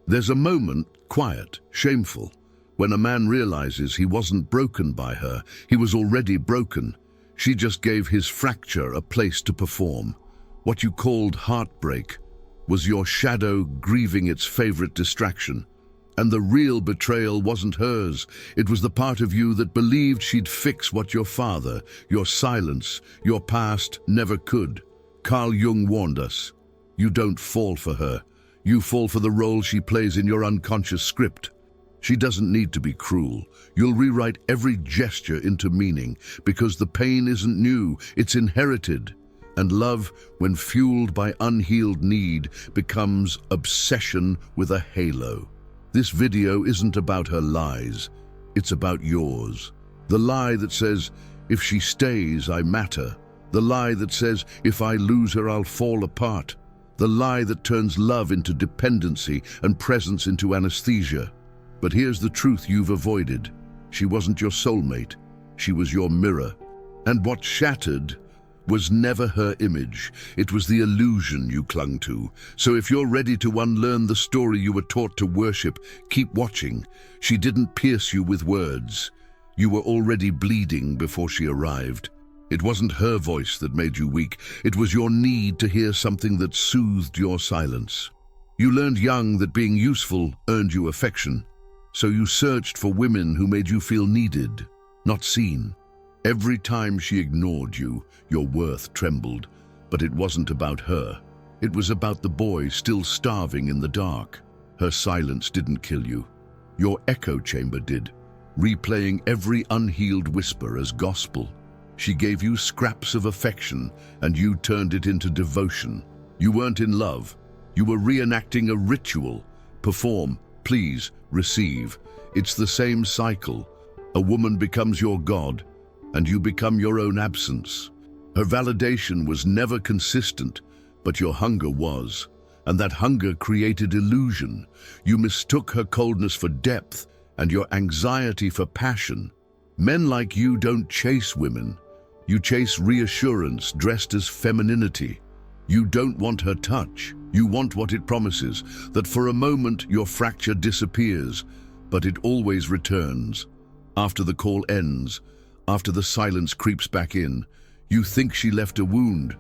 There's a moment, quiet, shameful, when a man realizes he wasn't broken by her, he was already broken. She just gave his fracture a place to perform. What you called heartbreak was your shadow grieving its favorite distraction. And the real betrayal wasn't hers. It was the part of you that believed she'd fix what your father, your silence, your past never could. Carl Jung warned us. You don't fall for her. You fall for the role she plays in your unconscious script. She doesn't need to be cruel. You'll rewrite every gesture into meaning, because the pain isn't new, it's inherited. And love, when fueled by unhealed need, becomes obsession with a halo. This video isn't about her lies, it's about yours. The lie that says, if she stays, I matter. The lie that says, if I lose her, I'll fall apart. The lie that turns love into dependency and presence into anesthesia. But here's the truth you've avoided. She wasn't your soulmate, she was your mirror. And what shattered was never her image. It was the illusion you clung to. So if you're ready to unlearn the story you were taught to worship, keep watching. She didn't pierce you with words. You were already bleeding before she arrived. It wasn't her voice that made you weak. It was your need to hear something that soothed your silence. You learned young that being useful earned you affection. So you searched for women who made you feel needed, not seen. Every time she ignored you, your worth trembled. But it wasn't about her. It was about the boy still starving in the dark. Her silence didn't kill you. Your echo chamber did, replaying every unhealed whisper as gospel. She gave you scraps of affection, and you turned it into devotion. You weren't in love. You were reenacting a ritual. Perform, please, receive. It's the same cycle. A woman becomes your god, and you become your own absence. Her validation was never consistent, but your hunger was, and that hunger created illusion. You mistook her coldness for depth, and your anxiety for passion. Men like you don't chase women. You chase reassurance dressed as femininity. You don't want her touch. You want what it promises, that for a moment your fracture disappears, but it always returns. After the call ends, after the silence creeps back in, you think she left a wound,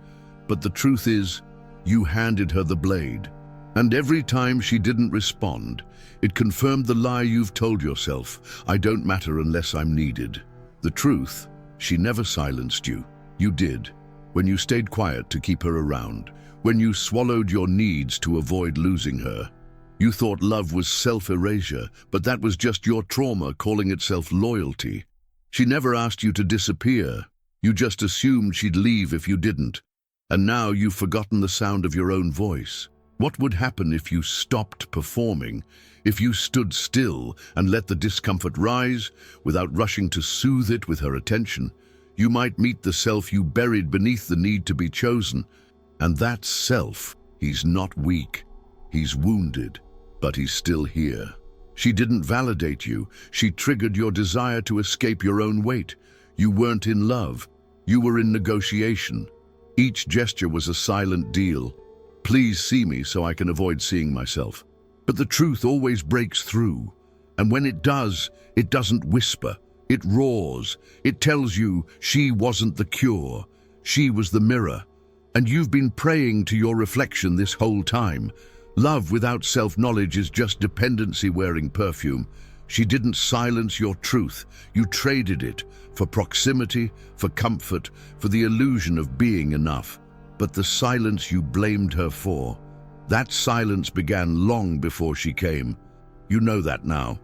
but the truth is, you handed her the blade. And every time she didn't respond, it confirmed the lie you've told yourself: I don't matter unless I'm needed. The truth, she never silenced you. You did, when you stayed quiet to keep her around, when you swallowed your needs to avoid losing her. You thought love was self-erasure, but that was just your trauma calling itself loyalty. She never asked you to disappear. You just assumed she'd leave if you didn't. And now you've forgotten the sound of your own voice. What would happen if you stopped performing, if you stood still and let the discomfort rise without rushing to soothe it with her attention? You might meet the self you buried beneath the need to be chosen. And that self, he's not weak. He's wounded, but he's still here. She didn't validate you. She triggered your desire to escape your own weight. You weren't in love. You were in negotiation. Each gesture was a silent deal. Please see me so I can avoid seeing myself. But the truth always breaks through. And when it does, it doesn't whisper. It roars. It tells you she wasn't the cure. She was the mirror. And you've been praying to your reflection this whole time. Love without self-knowledge is just dependency wearing perfume. She didn't silence your truth. You traded it for proximity, for comfort, for the illusion of being enough. But the silence you blamed her for, that silence began long before she came. You know that now.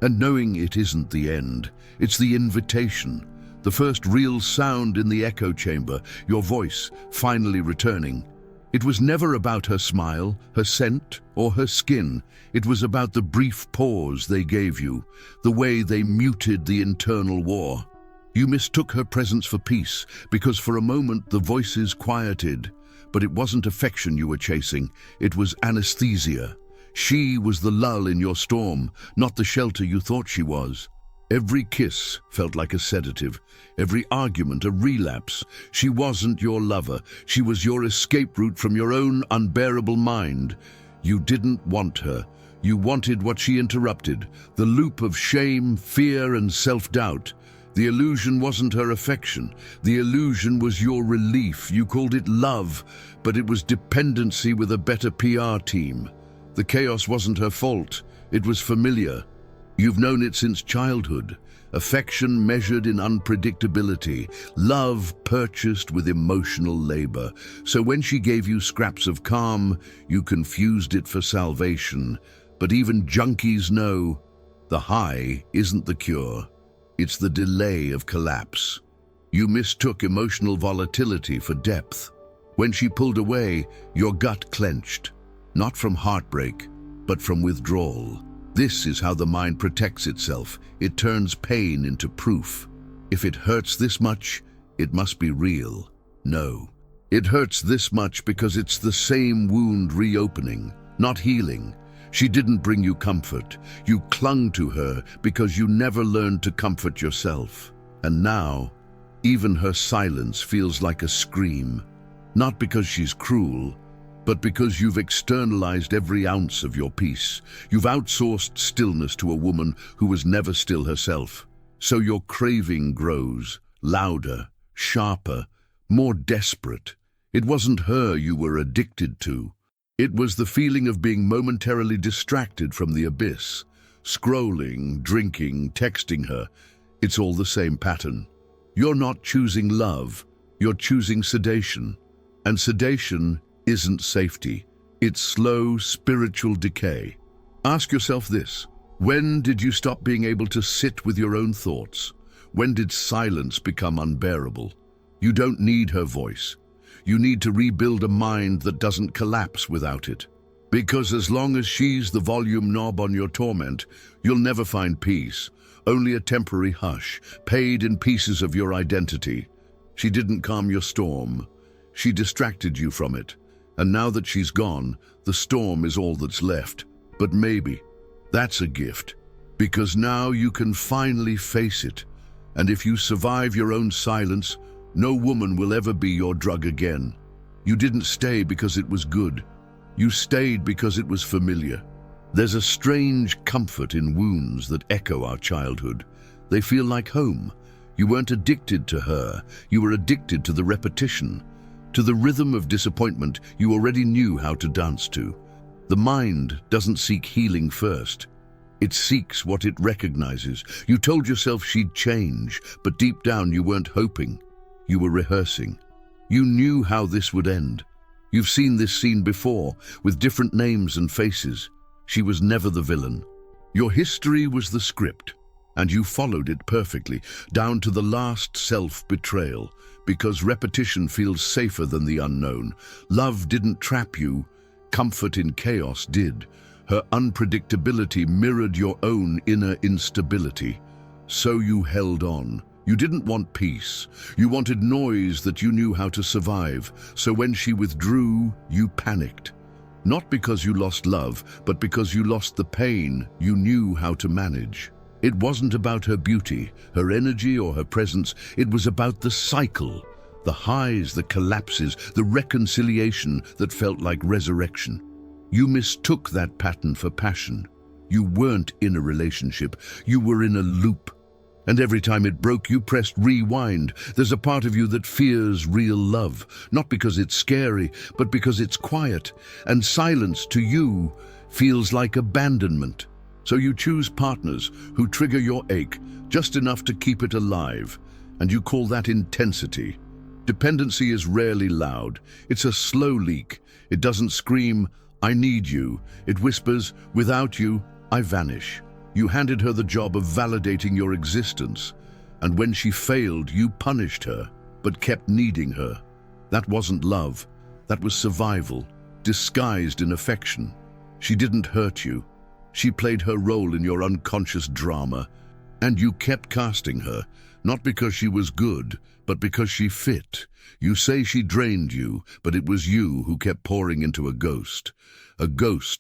And knowing it isn't the end. It's the invitation. The first real sound in the echo chamber, your voice finally returning. It was never about her smile, her scent, or her skin. It was about the brief pause they gave you, the way they muted the internal war. You mistook her presence for peace, because for a moment the voices quieted. But it wasn't affection you were chasing, it was anesthesia. She was the lull in your storm, not the shelter you thought she was. Every kiss felt like a sedative, every argument a relapse. She wasn't your lover, she was your escape route from your own unbearable mind. You didn't want her, You wanted what she interrupted, the loop of shame, fear, and self-doubt. The illusion wasn't her affection. The illusion was your relief. You called it love, but it was dependency with a better PR team. The chaos wasn't her fault. It was familiar. You've known it since childhood. Affection measured in unpredictability. Love purchased with emotional labor. So when she gave you scraps of calm, you confused it for salvation. But even junkies know the high isn't the cure. It's the delay of collapse. You mistook emotional volatility for depth. When she pulled away, your gut clenched, not from heartbreak, but from withdrawal. This is how the mind protects itself. It turns pain into proof. If it hurts this much, it must be real. No. It hurts this much because it's the same wound reopening, not healing. She didn't bring you comfort. You clung to her because you never learned to comfort yourself. And now, even her silence feels like a scream. Not because she's cruel, but because you've externalized every ounce of your peace. You've outsourced stillness to a woman who was never still herself. So your craving grows, louder, sharper, more desperate. It wasn't her you were addicted to. It was the feeling of being momentarily distracted from the abyss. Scrolling, drinking, texting her. It's all the same pattern. You're not choosing love, you're choosing sedation. And sedation isn't safety. It's slow, spiritual decay. Ask yourself this: when did you stop being able to sit with your own thoughts? When did silence become unbearable? You don't need her voice. You need to rebuild a mind that doesn't collapse without it. Because as long as she's the volume knob on your torment, you'll never find peace, only a temporary hush, paid in pieces of your identity. She didn't calm your storm. She distracted you from it. And now that she's gone, the storm is all that's left. But maybe that's a gift, because now you can finally face it. And if you survive your own silence, no woman will ever be your drug again. You didn't stay because it was good. You stayed because it was familiar. There's a strange comfort in wounds that echo our childhood. They feel like home. You weren't addicted to her. You were addicted to the repetition, to the rhythm of disappointment you already knew how to dance to. The mind doesn't seek healing first. It seeks what it recognizes. You told yourself she'd change, but deep down you weren't hoping. You were rehearsing. You knew how this would end. You've seen this scene before, with different names and faces. She was never the villain. Your history was the script, and you followed it perfectly, down to the last self-betrayal, because repetition feels safer than the unknown. Love didn't trap you. Comfort in chaos did. Her unpredictability mirrored your own inner instability. So you held on. You didn't want peace. You wanted noise that you knew how to survive. So when she withdrew, you panicked. Not because you lost love, but because you lost the pain you knew how to manage. It wasn't about her beauty, her energy, or her presence. It was about the cycle, the highs, the collapses, the reconciliation that felt like resurrection. You mistook that pattern for passion. You weren't in a relationship. You were in a loop. And every time it broke, you pressed rewind. There's a part of you that fears real love, not because it's scary, but because it's quiet. And silence to you feels like abandonment. So you choose partners who trigger your ache just enough to keep it alive. And you call that intensity. Dependency is rarely loud. It's a slow leak. It doesn't scream, "I need you." It whispers, "Without you, I vanish." You handed her the job of validating your existence, and when she failed, you punished her, but kept needing her. That wasn't love. That was survival, disguised in affection. She didn't hurt you. She played her role in your unconscious drama, and you kept casting her, not because she was good, but because she fit. You say she drained you, but it was you who kept pouring into a ghost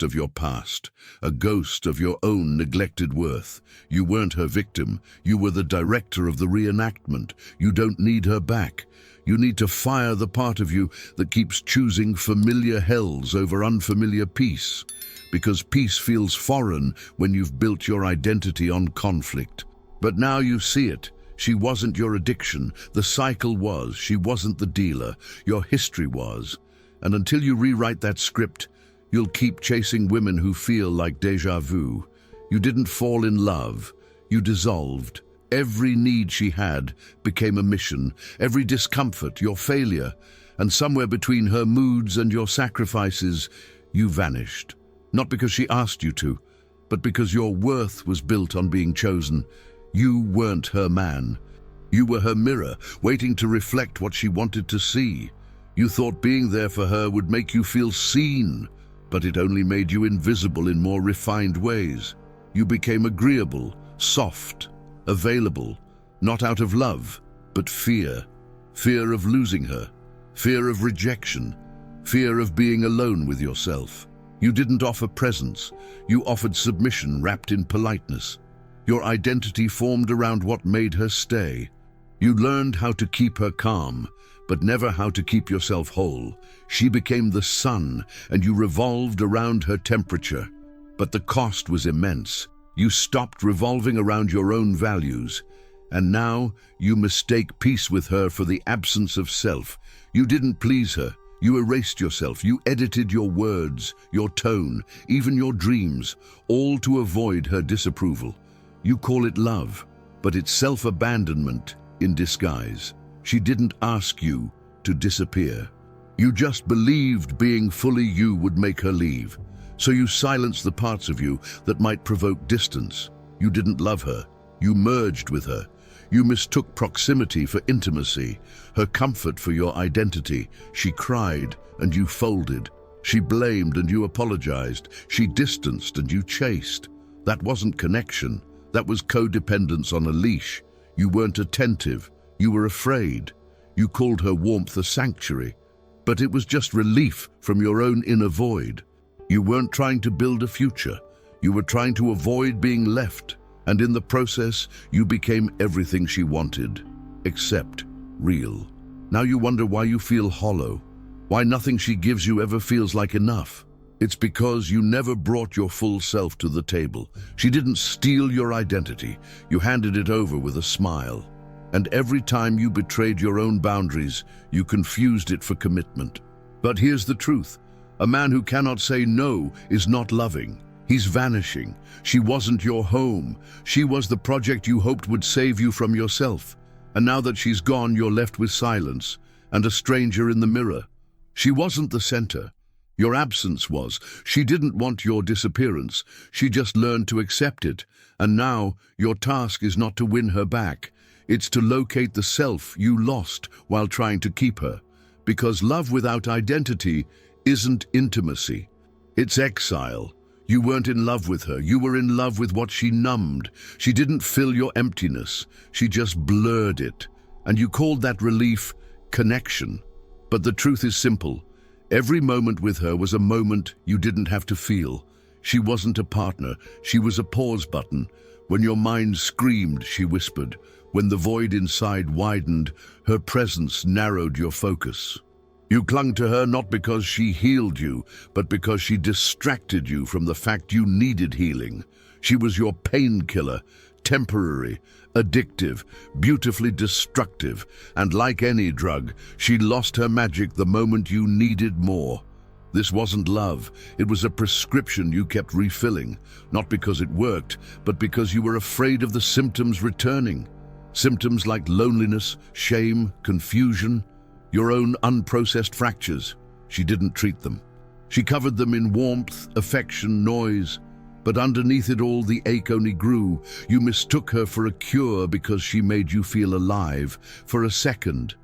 of your past, a ghost of your own neglected worth. You weren't her victim. You were the director of the reenactment. You don't need her back. You need to fire the part of you that keeps choosing familiar hells over unfamiliar peace. because peace feels foreign when you've built your identity on conflict. But now you see it. She wasn't your addiction. The cycle was. She wasn't the dealer. Your history was. And until you rewrite that script, you'll keep chasing women who feel like déjà vu. You didn't fall in love. You dissolved. Every need she had became a mission. Every discomfort, your failure. And somewhere between her moods and your sacrifices, you vanished. Not because she asked you to, but because your worth was built on being chosen. You weren't her man. You were her mirror, waiting to reflect what she wanted to see. You thought being there for her would make you feel seen, but it only made you invisible in more refined ways. You became agreeable, soft, available, not out of love, but fear. Fear of losing her, fear of rejection, fear of being alone with yourself. You didn't offer presence. You offered submission wrapped in politeness. Your identity formed around what made her stay. You learned how to keep her calm, but never how to keep yourself whole. She became the sun, and you revolved around her temperature. But the cost was immense. You stopped revolving around your own values. And now you mistake peace with her for the absence of self. You didn't please her. You erased yourself. You edited your words, your tone, even your dreams, all to avoid her disapproval. You call it love, but it's self-abandonment in disguise. She didn't ask you to disappear. You just believed being fully you would make her leave. So you silenced the parts of you that might provoke distance. You didn't love her. You merged with her. You mistook proximity for intimacy, her comfort for your identity. She cried and you folded. She blamed and you apologized. She distanced and you chased. That wasn't connection. That was codependence on a leash. You weren't attentive. You were afraid. You called her warmth a sanctuary. But it was just relief from your own inner void. You weren't trying to build a future. You were trying to avoid being left. And in the process, you became everything she wanted, except real. Now you wonder why you feel hollow, why nothing she gives you ever feels like enough. It's because you never brought your full self to the table. She didn't steal your identity. You handed it over with a smile. And every time you betrayed your own boundaries, you confused it for commitment. But here's the truth. A man who cannot say no is not loving. He's vanishing. She wasn't your home. She was the project you hoped would save you from yourself. And now that she's gone, you're left with silence and a stranger in the mirror. She wasn't the center. Your absence was. She didn't want your disappearance. She just learned to accept it. And now your task is not to win her back. It's to locate the self you lost while trying to keep her. Because love without identity isn't intimacy. It's exile. You weren't in love with her. You were in love with what she numbed. She didn't fill your emptiness. She just blurred it. And you called that relief connection. But the truth is simple. Every moment with her was a moment you didn't have to feel. She wasn't a partner. She was a pause button. When your mind screamed, she whispered. When the void inside widened, her presence narrowed your focus. You clung to her not because she healed you, but because she distracted you from the fact you needed healing. She was your painkiller, temporary, addictive, beautifully destructive, and like any drug, she lost her magic the moment you needed more. This wasn't love. It was a prescription you kept refilling, not because it worked, but because you were afraid of the symptoms returning. Symptoms like loneliness, shame, confusion, your own unprocessed fractures. She didn't treat them. She covered them in warmth, affection, noise. But underneath it all, the ache only grew. You mistook her for a cure because she made you feel alive for a second.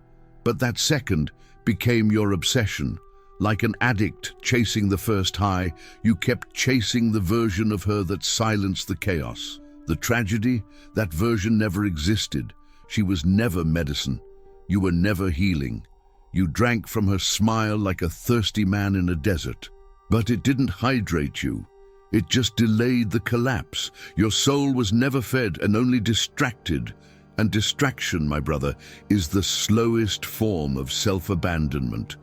But that second became your obsession. Like an addict chasing the first high, you kept chasing the version of her that silenced the chaos. The tragedy, that version never existed. She was never medicine. You were never healing. You drank from her smile like a thirsty man in a desert. But it didn't hydrate you. It just delayed the collapse. Your soul was never fed and only distracted. And distraction, my brother, is the slowest form of self-abandonment.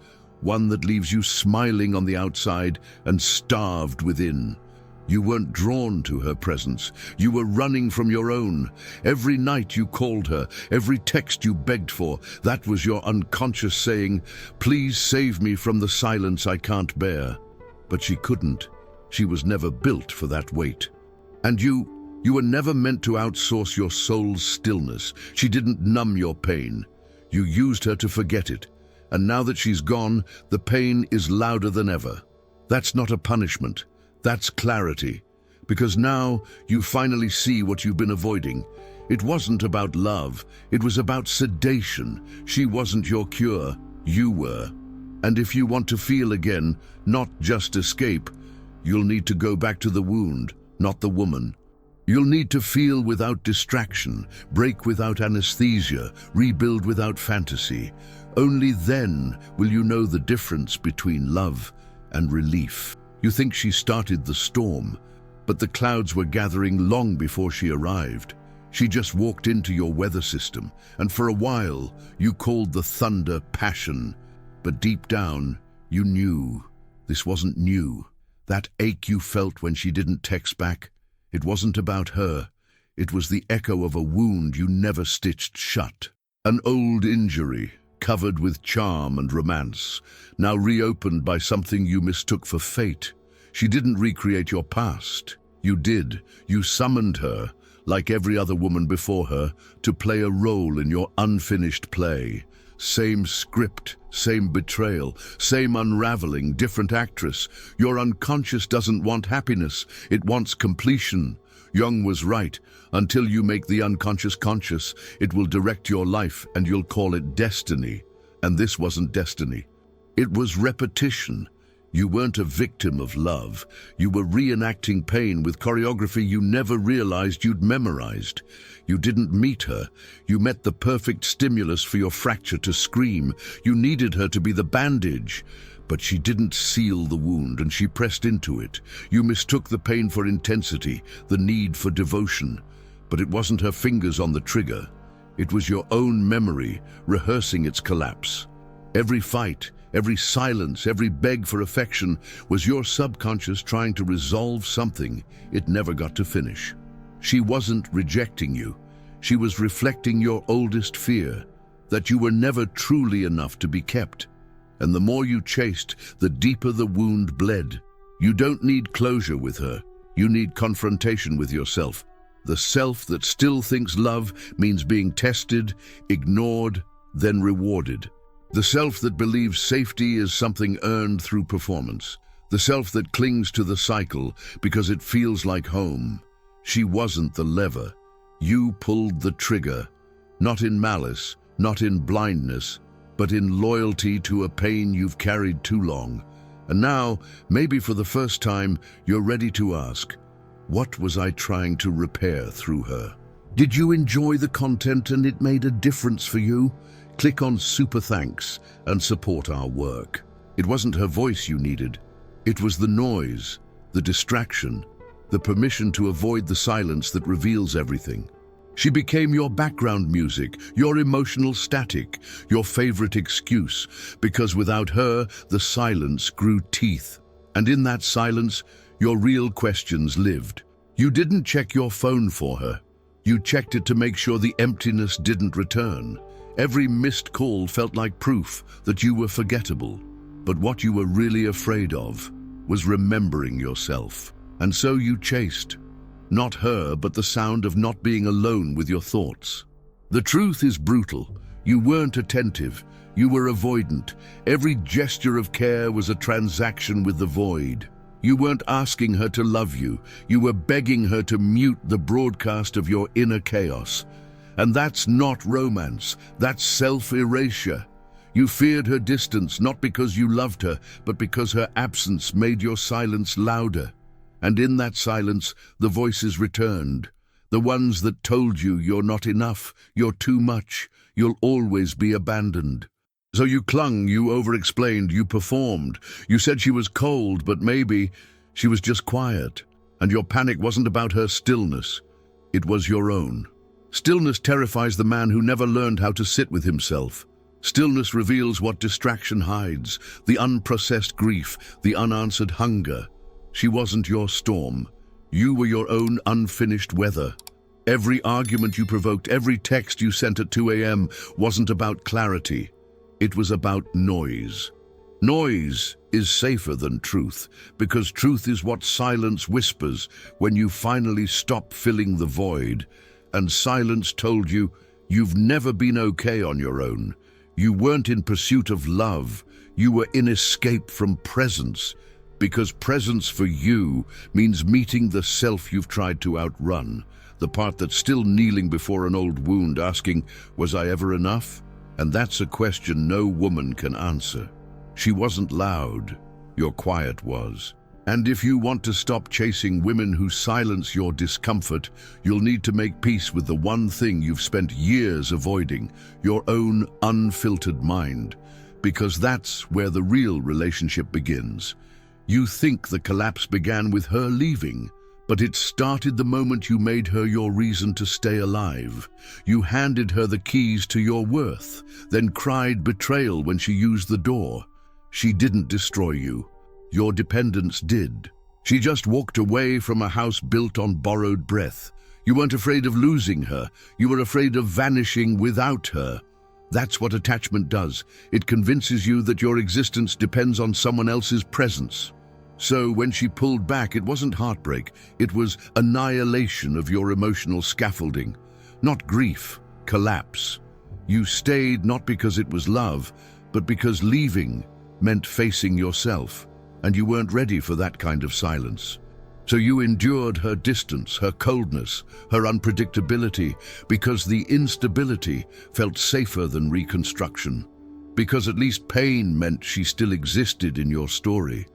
one that leaves you smiling on the outside and starved within. You weren't drawn to her presence. You were running from your own. Every night you called her, every text you begged for, that was your unconscious saying, "Please save me from the silence I can't bear." But she couldn't. She was never built for that weight. And you were never meant to outsource your soul's stillness. She didn't numb your pain. You used her to forget it. And now that she's gone, the pain is louder than ever. That's not a punishment. That's clarity. Because now you finally see what you've been avoiding. It wasn't about love. It was about sedation. She wasn't your cure. You were. And if you want to feel again, not just escape, you'll need to go back to the wound, not the woman. You'll need to feel without distraction, break without anesthesia, rebuild without fantasy. Only then will you know the difference between love and relief. You think she started the storm, but the clouds were gathering long before she arrived. She just walked into your weather system, and for a while you called the thunder passion. But deep down, you knew this wasn't new. That ache you felt when she didn't text back, it wasn't about her. It was the echo of a wound you never stitched shut. An old injury, covered with charm and romance, now reopened by something you mistook for fate. She didn't recreate your past. You did. You summoned her, like every other woman before her, to play a role in your unfinished play. Same script, same betrayal, same unraveling, different actress. Your unconscious doesn't want happiness, it wants completion. Jung was right. Until you make the unconscious conscious, it will direct your life and you'll call it destiny. And this wasn't destiny. It was repetition. You weren't a victim of love. You were reenacting pain with choreography you never realized you'd memorized. You didn't meet her. You met the perfect stimulus for your fracture to scream. You needed her to be the bandage. But she didn't seal the wound, and she pressed into it. You mistook the pain for intensity, the need for devotion. But it wasn't her fingers on the trigger. It was your own memory rehearsing its collapse. Every fight, every silence, every beg for affection was your subconscious trying to resolve something it never got to finish. She wasn't rejecting you. She was reflecting your oldest fear, that you were never truly enough to be kept. And the more you chased, the deeper the wound bled. You don't need closure with her. You need confrontation with yourself. The self that still thinks love means being tested, ignored, then rewarded. The self that believes safety is something earned through performance. The self that clings to the cycle because it feels like home. She wasn't the lever. You pulled the trigger. Not in malice, not in blindness, but in loyalty to a pain you've carried too long. And now, maybe for the first time, you're ready to ask, what was I trying to repair through her? Did you enjoy the content and it made a difference for you? Click on Super Thanks and support our work. It wasn't her voice you needed. It was the noise, the distraction, the permission to avoid the silence that reveals everything. She became your background music, your emotional static, your favorite excuse, because without her, the silence grew teeth. And in that silence, your real questions lived. You didn't check your phone for her. You checked it to make sure the emptiness didn't return. Every missed call felt like proof that you were forgettable. But what you were really afraid of was remembering yourself. And so you chased. Not her, but the sound of not being alone with your thoughts. The truth is brutal. You weren't attentive. You were avoidant. Every gesture of care was a transaction with the void. You weren't asking her to love you. You were begging her to mute the broadcast of your inner chaos. And that's not romance. That's self-erasure. You feared her distance, not because you loved her, but because her absence made your silence louder. And in that silence, the voices returned. The ones that told you you're not enough, you're too much, you'll always be abandoned. So you clung, you over-explained, you performed. You said she was cold, but maybe she was just quiet. And your panic wasn't about her stillness. It was your own. Stillness terrifies the man who never learned how to sit with himself. Stillness reveals what distraction hides, the unprocessed grief, the unanswered hunger. She wasn't your storm. You were your own unfinished weather. Every argument you provoked, every text you sent at 2 a.m. wasn't about clarity. It was about noise. Noise is safer than truth, because truth is what silence whispers when you finally stop filling the void. And silence told you, you've never been okay on your own. You weren't in pursuit of love. You were in escape from presence, because presence for you means meeting the self you've tried to outrun, the part that's still kneeling before an old wound asking, was I ever enough? And that's a question no woman can answer. She wasn't loud, your quiet was. And if you want to stop chasing women who silence your discomfort, you'll need to make peace with the one thing you've spent years avoiding, your own unfiltered mind. Because that's where the real relationship begins. You think the collapse began with her leaving, but it started the moment you made her your reason to stay alive. You handed her the keys to your worth, then cried betrayal when she used the door. She didn't destroy you. Your dependence did. She just walked away from a house built on borrowed breath. You weren't afraid of losing her. You were afraid of vanishing without her. That's what attachment does. It convinces you that your existence depends on someone else's presence. So when she pulled back, it wasn't heartbreak. It was annihilation of your emotional scaffolding. Not grief, collapse. You stayed not because it was love, but because leaving meant facing yourself. And you weren't ready for that kind of silence. So you endured her distance, her coldness, her unpredictability, because the instability felt safer than reconstruction. Because at least pain meant she still existed in your story.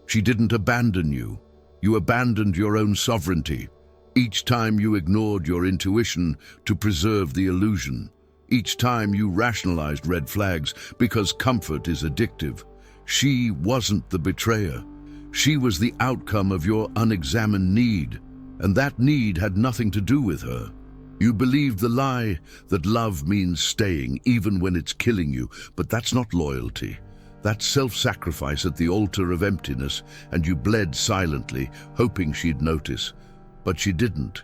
She didn't abandon you. You abandoned your own sovereignty. Each time you ignored your intuition to preserve the illusion. Each time you rationalized red flags because comfort is addictive. She wasn't the betrayer. She was the outcome of your unexamined need, and that need had nothing to do with her. You believed the lie that love means staying even when it's killing you, but that's not loyalty. That's self-sacrifice at the altar of emptiness, and you bled silently, hoping she'd notice. But she didn't,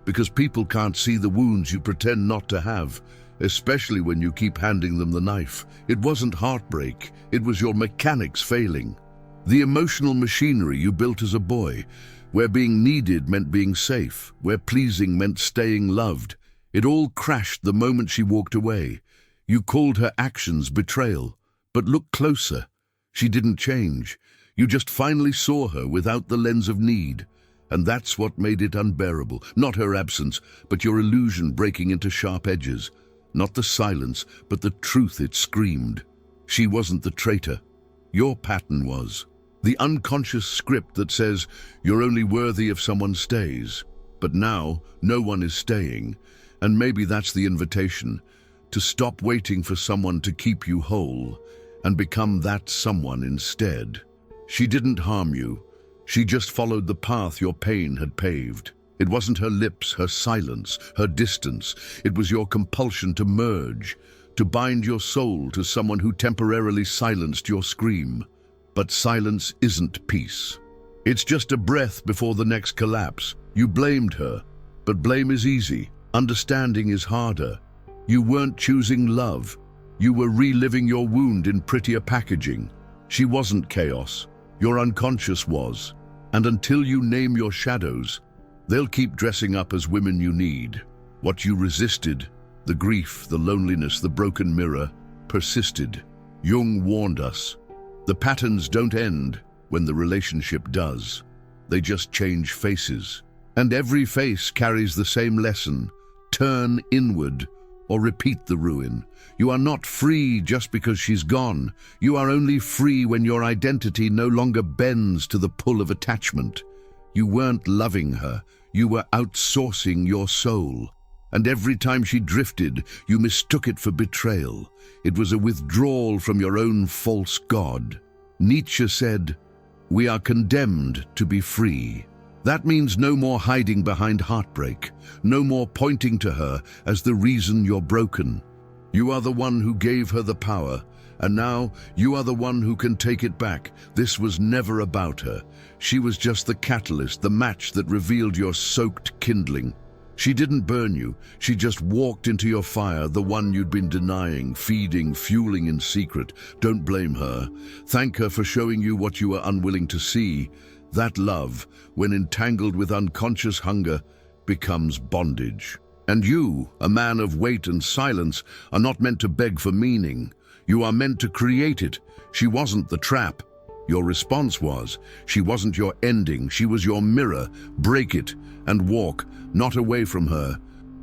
because people can't see the wounds you pretend not to have. Especially when you keep handing them the knife. It wasn't heartbreak, it was your mechanics failing. The emotional machinery you built as a boy, where being needed meant being safe, where pleasing meant staying loved. It all crashed the moment she walked away. You called her actions betrayal, but look closer. She didn't change. You just finally saw her without the lens of need. And that's what made it unbearable. Not her absence, but your illusion breaking into sharp edges. Not the silence, but the truth it screamed. She wasn't the traitor. Your pattern was. The unconscious script that says you're only worthy if someone stays. But now, no one is staying. And maybe that's the invitation. To stop waiting for someone to keep you whole, and become that someone instead. She didn't harm you. She just followed the path your pain had paved. It wasn't her lips, her silence, her distance. It was your compulsion to merge, to bind your soul to someone who temporarily silenced your scream. But silence isn't peace. It's just a breath before the next collapse. You blamed her, but blame is easy. Understanding is harder. You weren't choosing love. You were reliving your wound in prettier packaging. She wasn't chaos. Your unconscious was. And until you name your shadows, they'll keep dressing up as women you need. What you resisted, the grief, the loneliness, the broken mirror, persisted. Jung warned us. The patterns don't end when the relationship does. They just change faces. And every face carries the same lesson. Turn inward or repeat the ruin. You are not free just because she's gone. You are only free when your identity no longer bends to the pull of attachment. You weren't loving her. You were outsourcing your soul. And every time she drifted, you mistook it for betrayal. It was a withdrawal from your own false god. Nietzsche said, "We are condemned to be free." That means no more hiding behind heartbreak, no more pointing to her as the reason you're broken. You are the one who gave her the power, and now you are the one who can take it back. This was never about her. She was just the catalyst, the match that revealed your soaked kindling. She didn't burn you, she just walked into your fire, the one you'd been denying, feeding, fueling in secret. Don't blame her. Thank her for showing you what you were unwilling to see. That love, when entangled with unconscious hunger, becomes bondage. And you, a man of weight and silence, are not meant to beg for meaning. You are meant to create it. She wasn't the trap. Your response was, she wasn't your ending, she was your mirror. Break it and walk, not away from her,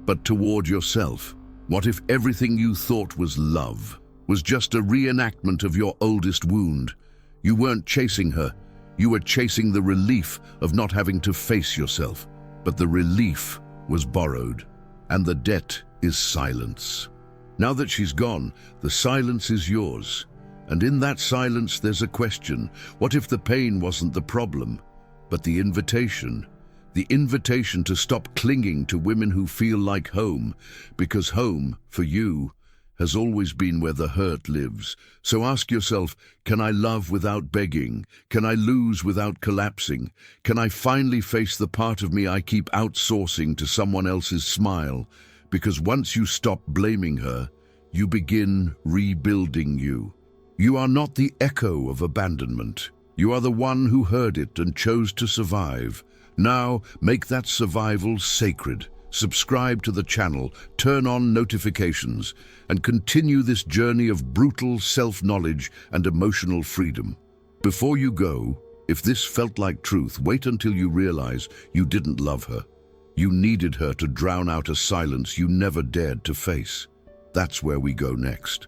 but toward yourself. What if everything you thought was love was just a reenactment of your oldest wound? You weren't chasing her, you were chasing the relief of not having to face yourself. But the relief was borrowed, and the debt is silence. Now that she's gone, the silence is yours. And in that silence there's a question. What if the pain wasn't the problem, but the invitation? The invitation to stop clinging to women who feel like home, because home, for you, has always been where the hurt lives. So ask yourself, can I love without begging? Can I lose without collapsing? Can I finally face the part of me I keep outsourcing to someone else's smile? Because once you stop blaming her, you begin rebuilding you. You are not the echo of abandonment. You are the one who heard it and chose to survive. Now, make that survival sacred. Subscribe to the channel, turn on notifications, and continue this journey of brutal self-knowledge and emotional freedom. Before you go, if this felt like truth, wait until you realize you didn't love her. You needed her to drown out a silence you never dared to face. That's where we go next.